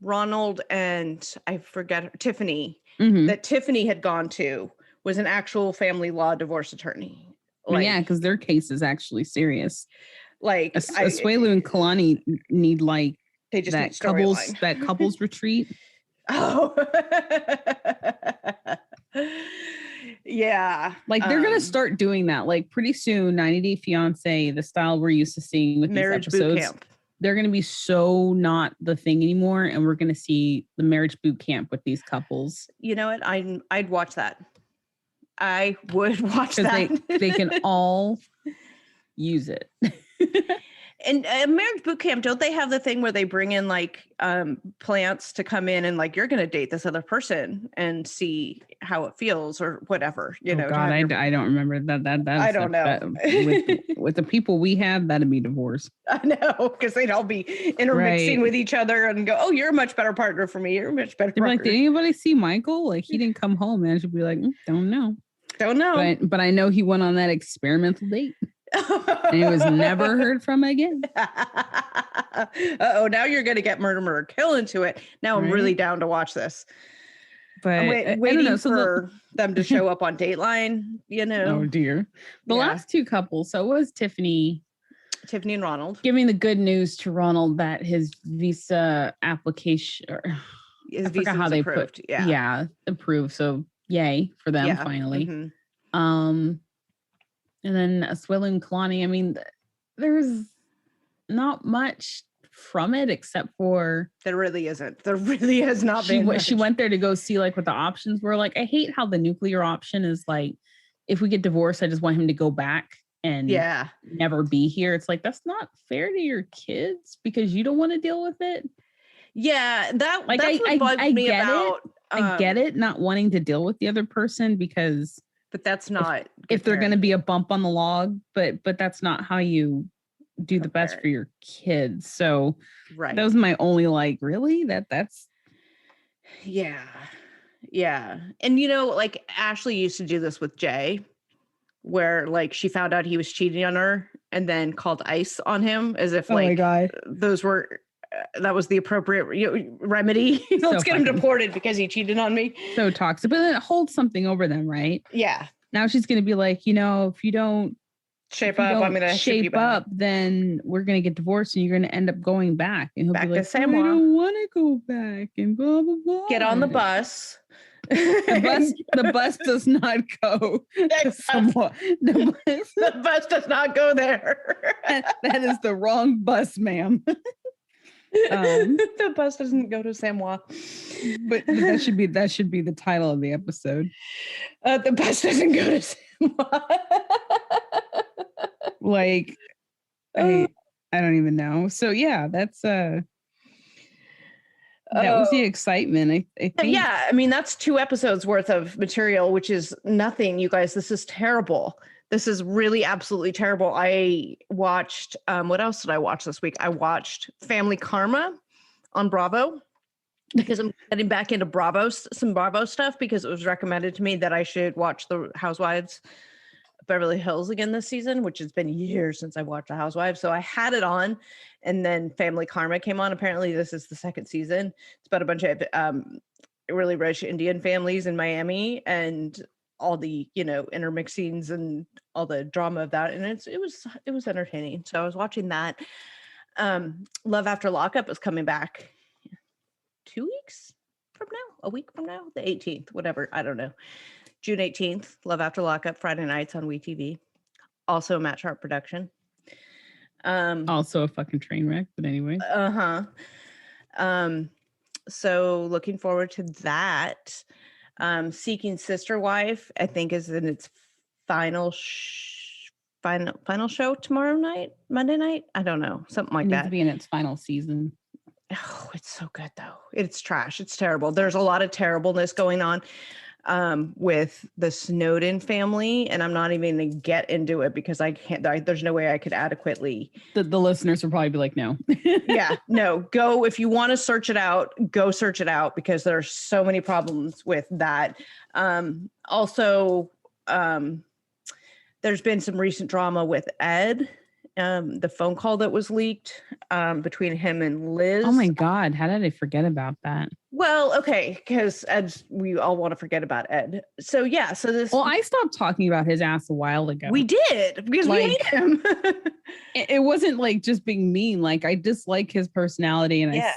Ronald and I forget Tiffany, that Tiffany had gone to, was an actual family law divorce attorney. Yeah, because their case is actually serious. Like Asuelu and Kalani need like they just that couples retreat. Oh, yeah. Like they're gonna start doing that. Like pretty soon, 90 Day Fiance, the style we're used to seeing with marriage these episodes. Boot camp. They're going to be so not the thing anymore, and we're going to see the marriage boot camp with these couples. You know what? I'd watch that. I would watch that. They can all use it. And marriage boot camp, don't they have the thing where they bring in like plants to come in and like, you're going to date this other person and see how it feels or whatever, you know? God, I don't remember that. I don't know. With the people we have, that'd be divorce. I know, because they'd all be intermixing with each other and go, oh, you're a much better partner for me. You're a much better partner. Like, did anybody see Michael? Like, he didn't come home, and she'd be like, don't know. But I know he went on that experimental date. And he was never heard from again. Uh-oh, now you're going to get murder, kill into it. Now I'm really down to watch this. But I'm waiting for them to show up on Dateline, you know. Oh dear. The last two couples. So it was Tiffany and Ronald giving the good news to Ronald that his visa application, or his I forgot how they approved. put, approved. So yay for them finally. And then Asuelu and Kalani. I mean, there's not much from it except for there really isn't. There really has not been much. She went there to go see like what the options were. Like, I hate how the nuclear option is like, if we get divorced, I just want him to go back and never be here. It's like, that's not fair to your kids because you don't want to deal with it. Yeah, that's what bugs I me get about. I get it, not wanting to deal with the other person because, but that's not if they're going to be a bump on the log. But that's not how you do the best for your kids. So that was my only like, really that's yeah. And you know, like Ashley used to do this with Jay, where like she found out he was cheating on her and then called ICE on him as if like, my God, those were that was the appropriate remedy. Let's get him deported because he cheated on me. So toxic, but then it holds something over them, right? Yeah. Now she's going to be like, you know, if you don't shape up, I'm going to shape up, then we're going to get divorced and you're going to end up going back. And he'll back be like, I don't want to go back and blah, blah, blah. Get on the bus. The bus does not go to Samoa. The bus does not go there. That is the wrong bus, ma'am. The bus doesn't go to Samoa. But that should be the title of the episode. The bus doesn't go to Samoa. Like, I don't even know. So yeah, that's that was the excitement. I think. Yeah, I mean that's 2 episodes worth of material, which is nothing, you guys. This is terrible. This is really absolutely terrible. I watched, what else did I watch this week? I watched Family Karma on Bravo because I'm getting back into some Bravo stuff because it was recommended to me that I should watch the Housewives of Beverly Hills again this season, which has been years since I watched the Housewives. So I had it on and then Family Karma came on. Apparently this is the 2nd season. It's about a bunch of really rich Indian families in Miami and all the, you know, intermixings and all the drama of that. And it was entertaining. So I was watching that. Love After Lockup is coming back 2 weeks from now, a week from now, the 18th, whatever. I don't know. June 18th, Love After Lockup, Friday nights on WeTV. Also a Matt Sharp production. Also a fucking train wreck, but anyway. So looking forward to that. Seeking Sister Wife, I think, is in its final show tomorrow night, Monday night. I don't know, something like that. To be in its final season. Oh, it's so good though. It's trash. It's terrible. There's a lot of terribleness going on with the Snowden family, and I'm not even going to get into it because I can't. There's no way I could adequately. The listeners will probably be like, no. Yeah, no. Go if you want to search it out. Go search it out because there are so many problems with that. Also, there's been some recent drama with Ed. The phone call that was leaked between him and Liz. Oh my God, how did I forget about that? Well, okay, because we all want to forget about Ed. So yeah, so this. Well, I stopped talking about his ass a while ago. We did because we hate him. It wasn't like just being mean. Like I dislike his personality, and I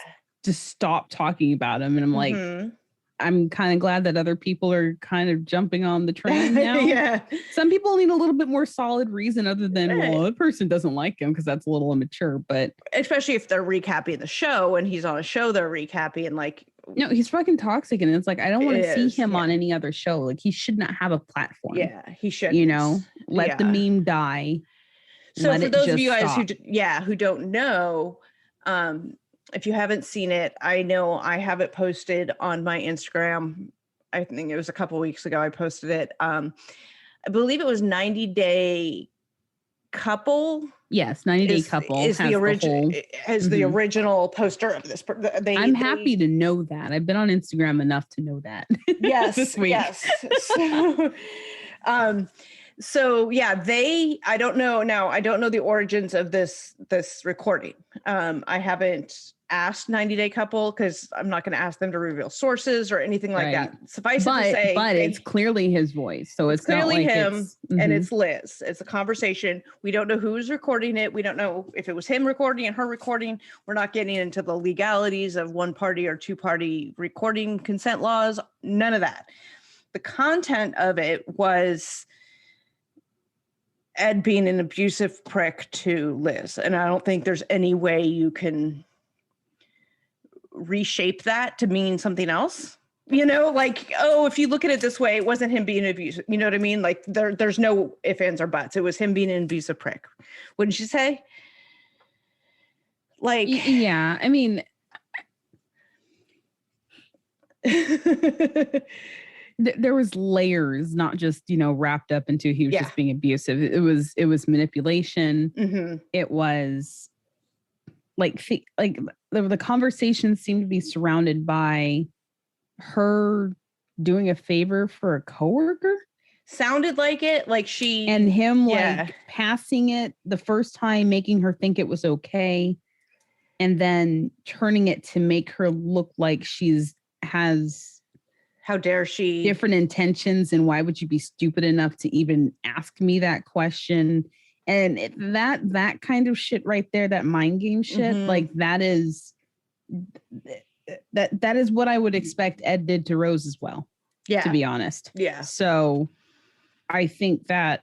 just stopped talking about him. And I'm like, I'm kind of glad that other people are kind of jumping on the train now. Yeah. Some people need a little bit more solid reason other than, well, the person doesn't like him because that's a little immature. But especially if they're recapping the show and he's on a show they're recapping, like, no, he's fucking toxic. And it's like, I don't want to see him on any other show. Like he should not have a platform. Yeah, he should. You know, let the meme die. So for those of you guys who don't know, if you haven't seen it, I know I have it posted on my Instagram. I think it was a couple weeks ago I posted it. I believe it was 90 Day Couple. Yes, 90 Day Couple is the original the original poster of this. I'm happy to know that. I've been on Instagram enough to know that. Yes, this week. Yes. So yeah, I don't know the origins of this recording. I haven't asked 90 Day Couple because I'm not going to ask them to reveal sources or anything like that. Suffice it to say, but it's clearly his voice, so it's clearly not like him, it's, and it's Liz. It's a conversation. We don't know who's recording it. We don't know if it was him recording and her recording. We're not getting into the legalities of one party or two party recording consent laws. None of that. The content of it was Ed being an abusive prick to Liz, and I don't think there's any way you can reshape that to mean something else. You know, like, oh, if you look at it this way, it wasn't him being abusive. You know what I mean? Like there's no ifs, ands, or buts. It was him being an abusive prick. Wouldn't you say? Like, yeah, I mean, there was layers, not just, wrapped up into he was just being abusive. It was manipulation. Mm-hmm. It was like the conversation seemed to be surrounded by her doing a favor for a coworker. Sounded like it, like she and him like passing it the first time, making her think it was okay, and then turning it to make her look like has how dare she different intentions, and why would you be stupid enough to even ask me that question? And that kind of shit right there, that mind game shit, like that is what I would expect Ed did to Rose as well. Yeah. To be honest. Yeah. So I think that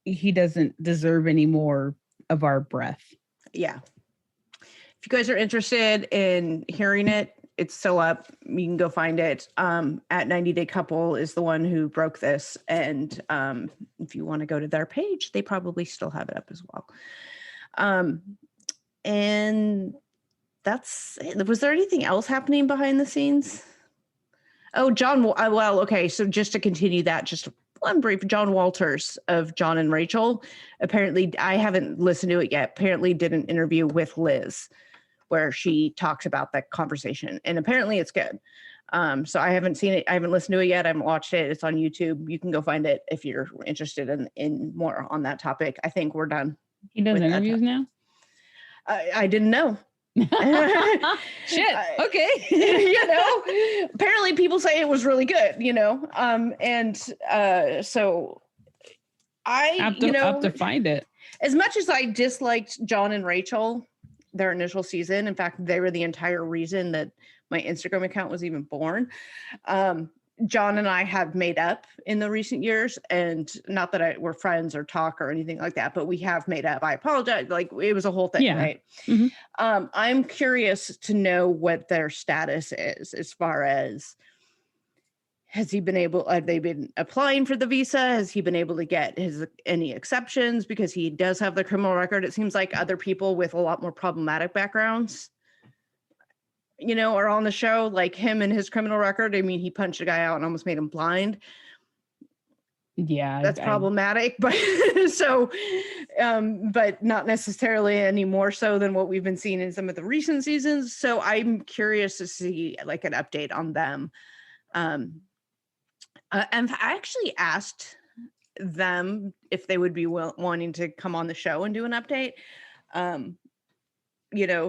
he doesn't deserve any more of our breath. Yeah. If you guys are interested in hearing it, it's still up. You can go find it. At 90 Day Couple is the one who broke this. And if you want to go to their page, they probably still have it up as well. And that's it. Was there anything else happening behind the scenes? Oh, okay. So just to continue that, just one brief, John Walters of John and Rachel, apparently, I haven't listened to it yet, apparently did an interview with Liz where she talks about that conversation, and apparently it's good. So I haven't seen it. I haven't listened to it yet. I haven't watched it. It's on YouTube. You can go find it if you're interested in more on that topic. I think we're done. He does interviews now? I didn't know. Shit. Okay. Apparently people say it was really good, so I have to find it. As much as I disliked John and Rachel, their initial season, in fact, they were the entire reason that my Instagram account was even born. John and I have made up in the recent years, and not that we're friends or talk or anything like that, but we have made up. I apologize. Like, it was a whole thing, right? Mm-hmm. I'm curious to know what their status is as far as, have they been applying for the visa? Has he been able to get any exceptions? Because he does have the criminal record. It seems like other people with a lot more problematic backgrounds, are on the show, like him and his criminal record. I mean, he punched a guy out and almost made him blind. Yeah. That's problematic, but but not necessarily any more so than what we've been seeing in some of the recent seasons. So I'm curious to see like an update on them. And I actually asked them if they would be wanting to come on the show and do an update.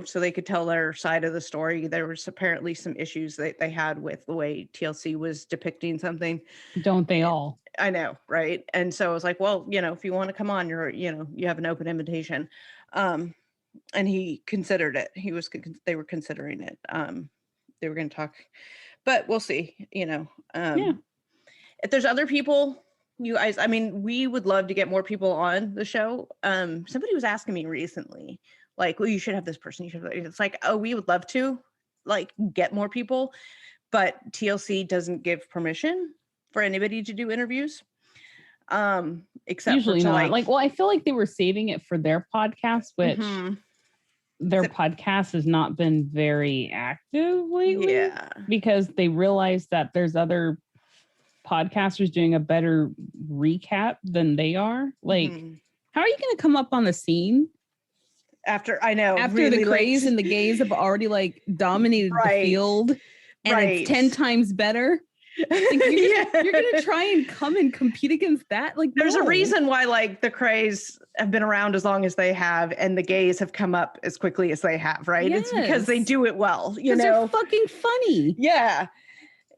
So they could tell their side of the story. There was apparently some issues that they had with the way TLC was depicting something. Don't they all? I know, right? And so I was like, well, if you want to come on, you have an open invitation. And he considered it. They were considering it. They were going to talk, but we'll see, If there's other people, you guys, I mean, we would love to get more people on the show. Somebody was asking me recently, like, well, you should have this person. It's like, oh, we would love to like get more people, but TLC doesn't give permission for anybody to do interviews. Except usually not. Well, I feel like they were saving it for their podcast, which their podcast has not been very active lately. Yeah. Because they realized that there's other podcasters doing a better recap than they are. Like, how are you going to come up on the scene? After really the craze and the gays have already like dominated the field, and it's 10 times better. You're gonna try and come and compete against that? Like, there's a no. reason why like the Krays have been around as long as they have, and the gays have come up as quickly as they have, right? Yes. It's because they do it well, you know. They're fucking funny. Yeah.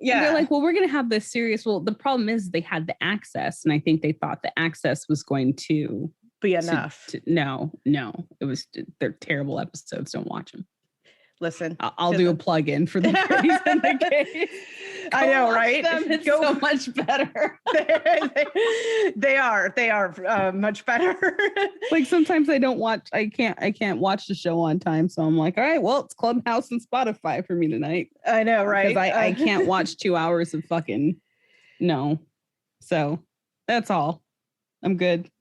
And they're like, well, we're gonna have this serious. Well, the problem is they had the access, and I think they thought the access was going to be enough. No, it was. They're terrible episodes. Don't watch them. Listen, I'll do a plug-in for the Krays and the gays. I know, right? It's so much better. they are much better. Like sometimes I can't watch the show on time, so I'm like, all right, well, it's Clubhouse and Spotify for me tonight. I know, right? Because I can't watch 2 hours of fucking no. So that's all. I'm good.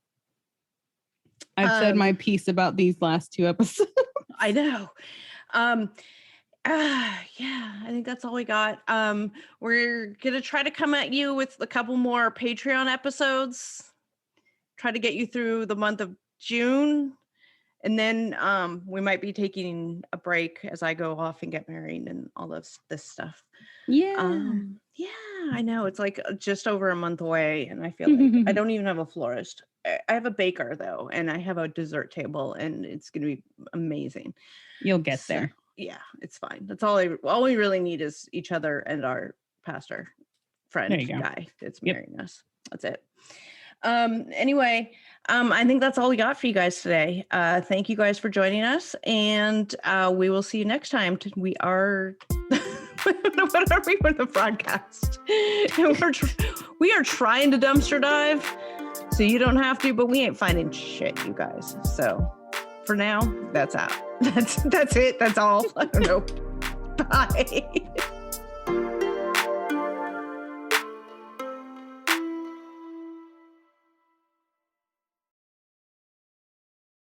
I've said my piece about these last 2 episodes. I know. Yeah, I think that's all we got. We're gonna try to come at you with a couple more Patreon episodes, try to get you through the month of June, and then we might be taking a break as I go off and get married and all this stuff. Yeah. Yeah, I know, it's like just over a month away, and I feel like I don't even have a florist. I have a baker though, and I have a dessert table, and it's gonna be amazing. You'll get there. Yeah, it's fine. That's all we really need is each other and our pastor friend guy that's marrying us. That's it. Anyway, I think that's all we got for you guys today. Thank you guys for joining us, and we will see you next time. We are what are we with the Fraudcast? We are trying to dumpster dive so you don't have to, but we ain't finding shit, you guys. So for now, that's out. That's it. That's all. I don't know. Bye.